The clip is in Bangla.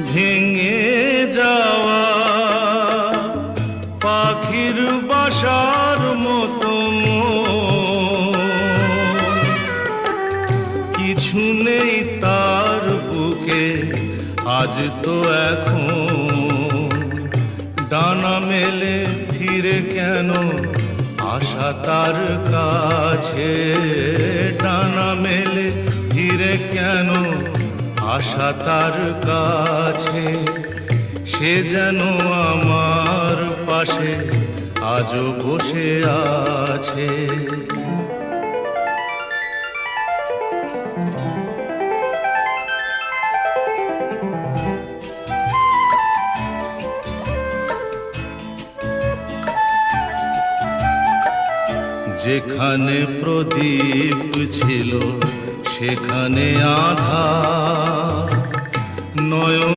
ভেঙে যাওয়া পাখির বাসার মতো কিছু নেই তার বুকে আজ তো এখন ডানা মেলে ফিরে কেন আশা তার কাছে ডানা মেলে ফিরে কেন আশা তার কাছে সে যেন আমার পাশে আজও বসে আছে যেখানে প্রদীপ ছিল সেখানে আধার নয়ন